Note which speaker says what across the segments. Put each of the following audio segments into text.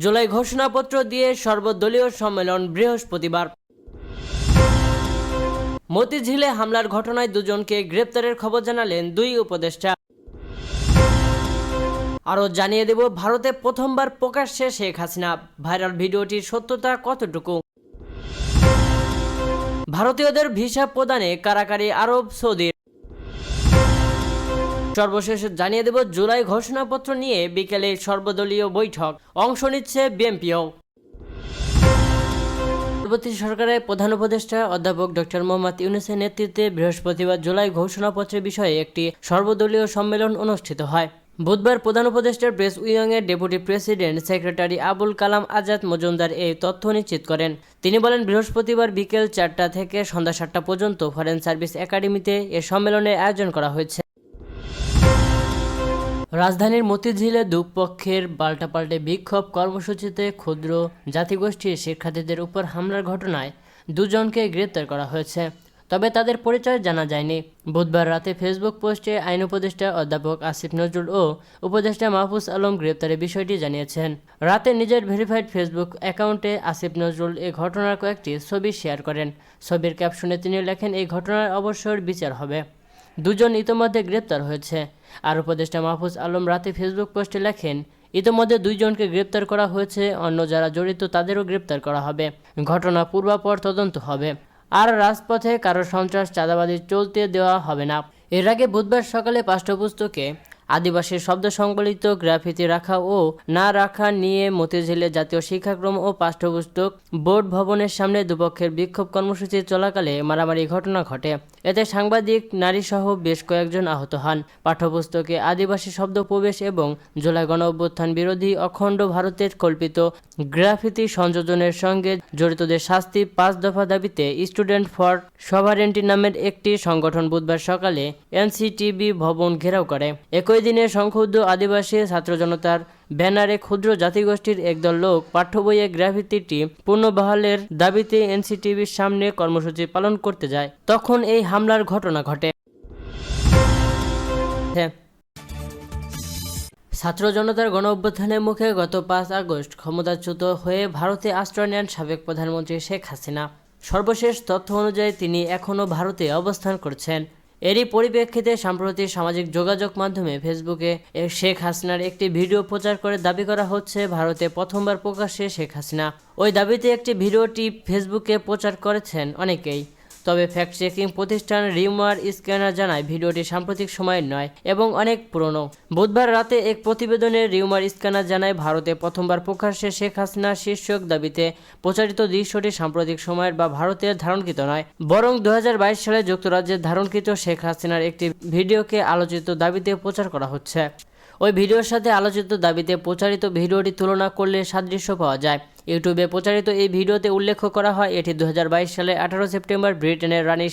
Speaker 1: জুলাই ঘোষণাপত্র দিয়ে সর্বদলীয় সম্মেলন বৃহস্পতিবার। মতিঝিলে হামলার ঘটনায় দুজনকে গ্রেপ্তারের খবর জানালেন দুই উপদেষ্টা। আরও জানিয়ে দেব ভারতে প্রথমবার প্রকাশ্যে শেখ হাসিনা, ভাইরাল ভিডিওটির সত্যতা কতটুকু। ভারতীয়দের ভিসা প্রদানে কারাকারি আরব সৌদির। সর্বশেষ জানিয়ে দেব জুলাই ঘোষণাপত্র নিয়ে বিকেলে সর্বদলীয় বৈঠক, অংশ নিচ্ছে বিএনপিও। পরবর্তী সরকারের প্রধান উপদেষ্টা অধ্যাপক ডক্টর মোহাম্মদ ইউনূসের নেতৃত্বে বৃহস্পতিবার জুলাই ঘোষণাপত্রের বিষয়ে একটি সর্বদলীয় সম্মেলন অনুষ্ঠিত হয়। বুধবার প্রধান উপদেষ্টার প্রেস উইংয়ের deputy president secretary Abul Kalam Azad Majumdar এই তথ্য নিশ্চিত করেন। তিনি বলেন, বৃহস্পতিবার বিকেল 4টা থেকে সন্ধ্যা 7টা পর্যন্ত ফরেন সার্ভিস একাডেমিতে এ সম্মেলনের আয়োজন করা হয়েছে। রাজধানীর মতিঝিলে দুপক্ষের পাল্টাপাল্টে বিক্ষোভ কর্মসূচিতে ক্ষুদ্র জাতিগোষ্ঠীর শিক্ষার্থীদের উপর হামলার ঘটনায় দুজনকে গ্রেপ্তার করা হয়েছে, তবে তাদের পরিচয় জানা যায়নি। বুধবার রাতে ফেসবুক পোস্টে আইন উপদেষ্টা অধ্যাপক আসিফ নজরুল ও উপদেষ্টা মাহফুজ আলম গ্রেপ্তারের বিষয়টি জানিয়েছেন। রাতে নিজের ভেরিফাইড ফেসবুক অ্যাকাউন্টে আসিফ নজরুল এই ঘটনার কয়েকটি ছবি শেয়ার করেন। ছবির ক্যাপশনে তিনি লেখেন, এই ঘটনার অবশ্যই বিচার হবে। দুজন ইতোমধ্যে গ্রেপ্তার হয়েছে। আর উপদেষ্টা মাহফুজ আলম রাতে ফেসবুক পোস্টে লেখেন, ইতোমধ্যে দুইজনকে গ্রেপ্তার করা হয়েছে, অন্য যারা জড়িত তাদেরও গ্রেপ্তার করা হবে। ঘটনা পূর্বাপর তদন্ত হবে, আর রাজপথে কারো সন্ত্রাস চাঁদাবাজি চলতে দেওয়া হবে না। এর আগে বুধবার সকালে পাঠ্যপুস্তকে আদিবাসী শব্দ সংবলিত গ্রাফিতি রাখা ও না রাখা নিয়ে মতিঝিলে জাতীয় শিক্ষাক্রম ও পাঠ্যপুস্তক বোর্ড ভবনের সামনে দুপক্ষের বিক্ষোভ কর্মসূচি চলাকালে মারামারি ঘটনা ঘটে। এতে সাংবাদিক নারীসহ বেশ কয়েকজন আহত হন। পাঠ্যপুস্তকে আদিবাসী শব্দ প্রবেশ এবং জুলাই গণঅভ্যুত্থান বিরোধী অখণ্ড ভারতের কল্পিত গ্রাফিতি সংযোজনের সঙ্গে জড়িতদের শাস্তি 5 দফা দাবিতে স্টুডেন্ট ফর সভারেন্টি নামের একটি সংগঠন বুধবার সকালে এনসিটিবি ভবন ঘেরাও করে। একই দিনে সংক্ষুব্ধ আদিবাসী ছাত্র জনতার ব্যানারে ক্ষুদ্র জাতিগোষ্ঠীর একদল লোক পাঠ্য বইয়ে গ্রাফিতিটি পুনর্বহালের দাবিতে এনসিটিভির সামনে কর্মসূচি পালন করতে যায়। তখন এই হামলার ঘটনা ঘটে। ছাত্র জনতার গণ অভ্যুত্থানের মুখে গত 5 আগস্ট ক্ষমতাচ্যুত হয়ে ভারতে আশ্রয় নেন সাবেক প্রধানমন্ত্রী শেখ হাসিনা। সর্বশেষ তথ্য অনুযায়ী তিনি এখনও ভারতে অবস্থান করছেন। এরই পরিপ্রেক্ষিতে সাম্প্রতিক সামাজিক যোগাযোগ মাধ্যমে ফেসবুকে শেখ হাসিনার একটি ভিডিও প্রচার করে দাবি করা হচ্ছে ভারতে প্রথমবার প্রকাশ্যে শেখ হাসিনা। ওই দাবিতে একটি ভিডিওটি ফেসবুকে প্রচার করেছেন অনেকেই, তবে ফ্যাক্ট চেকিং প্রতিষ্ঠান রিউমার স্ক্যানার জানায় ভিডিওটি সাম্প্রতিক সময়ের নয় এবং অনেক পুরনো। বুধবার রাতে এক প্রতিবেদনে রিউমার স্ক্যানার জানায় ভারতে প্রথমবার প্রকাশ্যে শেখ হাসিনা শীর্ষক দাবিতে প্রচারিত দৃশ্যটি সাম্প্রতিক সময়ের বা ভারতের ধারণকৃত নয়, বরং 2022 সালে যুক্তরাজ্যের ধারণকৃত শেখ হাসিনার একটি ভিডিওকে আলোচিত দাবিতে প্রচার করা হচ্ছে। ওই ভিডিওর সাথে আলোচিত দাবিতে প্রচারিত ভিডিওটি তুলনা করলে সাদৃশ্য পাওয়া যায়। ইউটিউবে প্রচারিত এই ভিডিওতে উল্লেখ করা হয় এটি 2022 সালে 18 সেপ্টেম্বর ব্রিটেনের রানী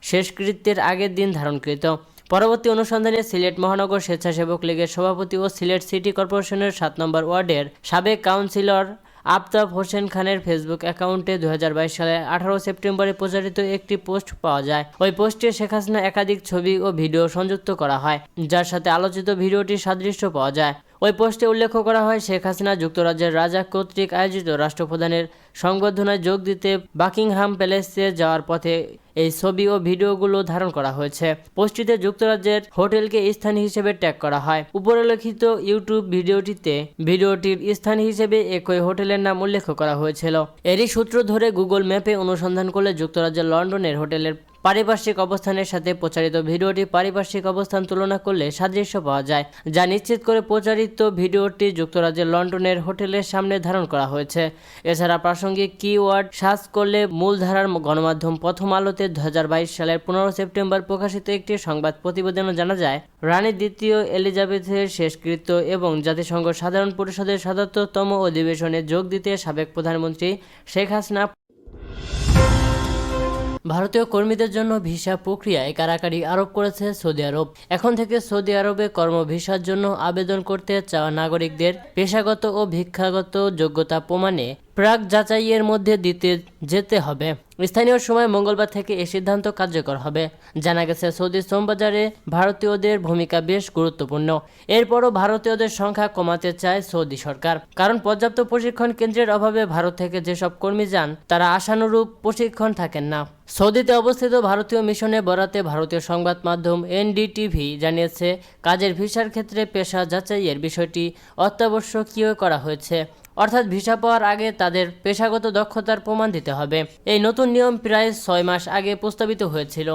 Speaker 1: শেষকৃত্যের আগের দিন ধারণকৃত। পরবর্তী অনুসন্ধানে সিলেট মহানগর স্বেচ্ছাসেবক লীগের সভাপতি ও সিলেট সিটি কর্পোরেশনের 7 নম্বর ওয়ার্ডের সাবেক কাউন্সিলর আফতাব হোসেন খানের ফেসবুক অ্যাকাউন্টে 2022 সালে 18 সেপ্টেম্বরে প্রচারিত একটি পোস্ট পাওয়া যায়। ওই পোস্টে শেখ হাসিনা একাধিক ছবি ও ভিডিও সংযুক্ত করা হয়, যার সাথে আলোচিত ভিডিওটির সাদৃশ্য পাওয়া যায়। ওই পোস্টে উল্লেখ করা হয় শেখ হাসিনা যুক্তরাজ্যের রাজা কর্তৃক আয়োজিত রাষ্ট্রপ্রধানের সংবর্ধনায় যোগ দিতে বাকিংহাম প্যালেসে যাওয়ার পথে এই ছবি ও ভিডিওগুলো ধারণ করা হয়েছে। পোস্টটিতে যুক্তরাজ্যের হোটেলকে স্থান হিসেবে ট্যাগ করা হয়। উপরিল্লিখিত ইউটিউব ভিডিওটির স্থান হিসেবে একই হোটেলের নাম উল্লেখ করা হয়েছিল। এরই সূত্র ধরে গুগল ম্যাপে অনুসন্ধান করলে যুক্তরাজ্যের লন্ডনের হোটেলের পারিপার্শ্বিক অবস্থানের সাথে প্রচারিত ভিডিওটি পারিপার্শ্বিক অবস্থান তুলনা করলে সাদৃশ্য পাওয়া যায়, যা নিশ্চিত করে প্রচারিত ভিডিওটি যুক্তরাজ্যের লন্ডনের হোটেলের সামনে ধারণ করা হয়েছে। এছাড়া প্রাসঙ্গিক কিওয়ার্ড সার্চ করলে মূলধারার গণমাধ্যম প্রথম আলোতে 2022 সালের 15 সেপ্টেম্বর প্রকাশিত একটি সংবাদ প্রতিবেদনে জানা যায়, রানী দ্বিতীয় এলিজাবেথের শেষকৃত্য এবং জাতিসংঘ সাধারণ পরিষদের 77তম অধিবেশনে যোগ দিতে সাবেক প্রধানমন্ত্রী শেখ হাসিনা ভারতীয় কর্মীদের জন্য ভিসা প্রক্রিয়ায় কারাকারি আরোপ করেছে সৌদি আরব। এখন থেকে সৌদি আরবে কর্ম ভিসার জন্য আবেদন করতে চাওয়া নাগরিকদের পেশাগত ও শিক্ষাগত যোগ্যতা প্রমাণে প্রাক যাচাইয়ের মধ্যে দিতে যেতে হবে। স্থানীয় সময় মঙ্গলবার থেকে এই সিদ্ধান্ত কার্যকর হবে। জানা গেছে, সৌদি শ্রমবাজারে ভারতীয়দের ভূমিকা বেশ গুরুত্বপূর্ণ। এরপরও ভারতীয়দের সংখ্যা কমাতে চায় সৌদি সরকার, কারণ পর্যাপ্ত প্রশিক্ষণ কেন্দ্রের অভাবে ভারত থেকে যেসব কর্মী যান তারা আশানুরূপ প্রশিক্ষণ থাকেন না। সৌদিতে অবস্থিত ভারতীয় মিশনে বরাতে ভারতীয় সংবাদ মাধ্যম এনডিটিভি জানিয়েছে, কাজের ভিসার ক্ষেত্রে পেশা যাচাইয়ের বিষয়টি অত্যাবশ্যকীয় করা হয়েছে। অর্থাৎ ভিসা পাওয়ার আগে তাদের পেশাগত দক্ষতার প্রমাণ দিতে হবে। এই নতুন নিয়ম প্রায় 6 মাস আগে প্রস্তাবিত হয়েছিল,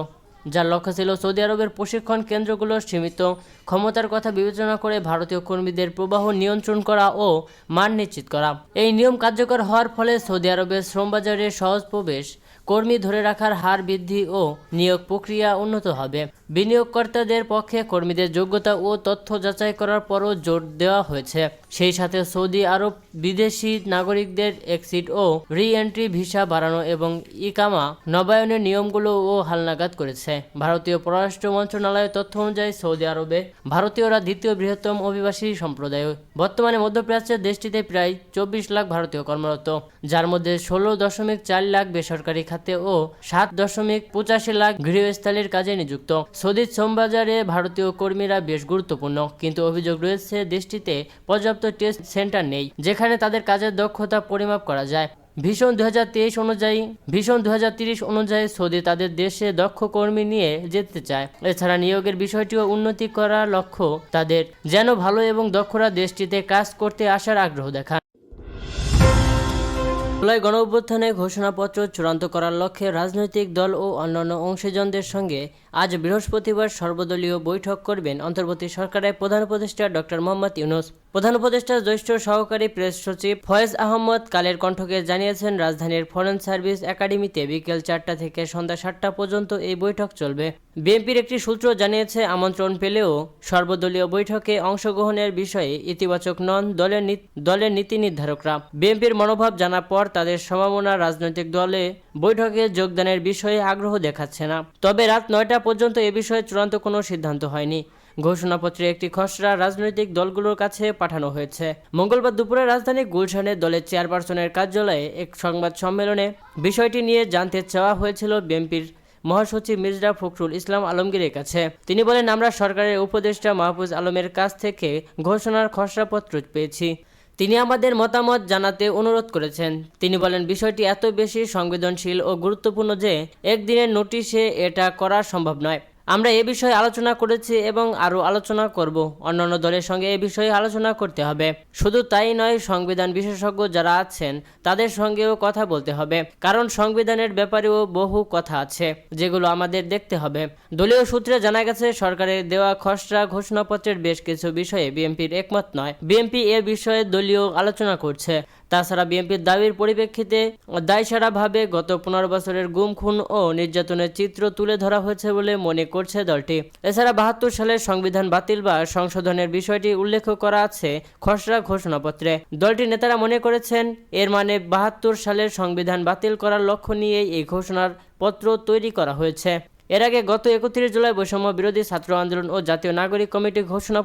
Speaker 1: যার লক্ষ্য ছিল সৌদি আরবের প্রশিক্ষণ কেন্দ্রগুলোর সীমিত ক্ষমতার কথা বিবেচনা করে ভারতীয় কর্মীদের প্রবাহ নিয়ন্ত্রণ করা ও মান নিশ্চিত করা। এই নিয়ম কার্যকর হওয়ার ফলে সৌদি আরবের শ্রমবাজারে সহজ প্রবেশ, কর্মী ধরে রাখার হার বৃদ্ধি ও নিয়োগ প্রক্রিয়া উন্নত হবে। বিনিয়োগকর্তাদের পক্ষে কর্মীদের যোগ্যতা ও তথ্য যাচাই করার পরও জোর দেওয়া হয়েছে। সেই সাথে সৌদি আরব বিদেশি নাগরিকদের এক্সিট ও রি এন্ট্রি ভিসা বাড়ানো এবং ইকামা নবায়নের নিয়মগুলোও হালনাগাদ করেছে। ভারতীয় পররাষ্ট্র মন্ত্রণালয়ের তথ্য অনুযায়ী সৌদি আরবে ভারতীয়রা দ্বিতীয় বৃহত্তম অভিবাসী সম্প্রদায়। বর্তমানে মধ্যপ্রাচ্যের দেশটিতে প্রায় 24 লাখ ভারতীয় কর্মরত, যার মধ্যে 16.4 লাখ বেসরকারি খাতে ও 7.85 লাখ গৃহস্থালির কাজে নিযুক্ত। সৌদি শ্রমবাজারে ভারতীয় কর্মীরা বেশ গুরুত্বপূর্ণ, কিন্তু অভিযোগ রয়েছে দেশটিতে পর্যাপ্ত টেস্ট সেন্টার নেই যেখানে তাদের কাজের দক্ষতা পরিমাপ করা যায়। ভিশন 2030 অনুযায়ী সৌদি তাদের দেশে দক্ষ কর্মী নিয়ে যেতে চায়। এছাড়া নিয়োগের বিষয়টিও উন্নতি করার লক্ষ্য তাদের, যেন ভালো এবং দক্ষরা দেশটিতে কাজ করতে আসার আগ্রহ দেখান। জুলাই গণঅভ্যুত্থানে ঘোষণাপত্র চূড়ান্ত করার লক্ষ্যে রাজনৈতিক দল ও অন্যান্য অংশীজনদের সঙ্গে আজ বৃহস্পতিবার সর্বদলীয় বৈঠক করবেন অন্তর্বর্তী সরকারের প্রধান উপদেষ্টা ডক্টর মোহাম্মদ ইউনূস। প্রধান উপদেষ্টার জ্যেষ্ঠ সহকারী প্রেস সচিব ফয়েজ আহমদ কালের কণ্ঠকে জানিয়েছেন, রাজধানীর ফরেন সার্ভিস একাডেমিতে বিকেল 4টা থেকে সন্ধ্যা 7টা পর্যন্ত এই বৈঠক চলবে। বিএনপির একটি সূত্র জানিয়েছে, আমন্ত্রণ পেলেও সর্বদলীয় বৈঠকে অংশগ্রহণের বিষয়ে ইতিবাচক নন দলের নীতি নির্ধারকরা। বিএনপির মনোভাব জানার পর তাদের সম্ভাবনা রাজনৈতিক দলে বৈঠকে যোগদানের বিষয়ে আগ্রহ দেখাচ্ছে না। তবে রাত 9টা পর্যন্ত এ বিষয়ে চূড়ান্ত কোনো সিদ্ধান্ত হয়নি। ঘোষণাপত্রে একটি খসড়া রাজনৈতিক দলগুলোর কাছে পাঠানো হয়েছে। মঙ্গলবার দুপুরে রাজধানী গুলশানে দলের চেয়ারপারসনের কার্যালয়ে এক সংবাদ সম্মেলনে বিষয়টি নিয়ে জানতে চাওয়া হয়েছিল বিএনপির মহাসচিব মির্জা ফখরুল ইসলাম আলমগীরের কাছে। তিনি বলেন, আমরা সরকারের উপদেষ্টা মাহফুজ আলমের কাছ থেকে ঘোষণার খসড়াপত্র পেয়েছি। তিনি আমাদের মতামত জানাতে অনুরোধ করেছেন। তিনি বলেন, বিষয়টি এত বেশি সংবেদনশীল ও গুরুত্বপূর্ণ যে একদিনের নোটিশে এটা করা সম্ভব নয়। আমরা এ বিষয়ে আলোচনা করেছি এবং আরও আলোচনা করব। অন্যান্য দলের সঙ্গে এ বিষয়ে আলোচনা করতে হবে। শুধু তাই নয়, সংবিধান বিশেষজ্ঞ যারা আছেন তাদের সঙ্গেও কথা বলতে হবে, কারণ সংবিধানের ব্যাপারেও বহু কথা আছে যেগুলো আমাদের দেখতে হবে। দলীয় সূত্রে জানা গেছে, সরকারের দেওয়া খসড়া ঘোষণাপত্রের বেশ কিছু বিষয়ে বিএনপির একমত নয়। বিএনপি এ বিষয়ে দলীয় আলোচনা করছে। তাছাড়া বিএনপির দাবির পরিপ্রেক্ষিতে দায়সারাভাবে গত 15 বছরের গুম, খুন ও নির্যাতনের চিত্র তুলে ধরা হয়েছে বলে মনে করছে দলটি। এছাড়া 72 সালের সংবিধান বাতিল বা সংশোধনের বিষয়টি উল্লেখ করা আছে খসড়া ঘোষণাপত্রে। দলটির নেতারা মনে করেছেন, এর মানে 72 সালের সংবিধান বাতিল করার লক্ষ্য নিয়েই এই ঘোষণার পত্র তৈরি করা হয়েছে। এর আগে গত 31 জুলাই বৈষম্য বিরোধী ছাত্র আন্দোলন ও জাতীয় নাগরিক কমিটি ঘোষণা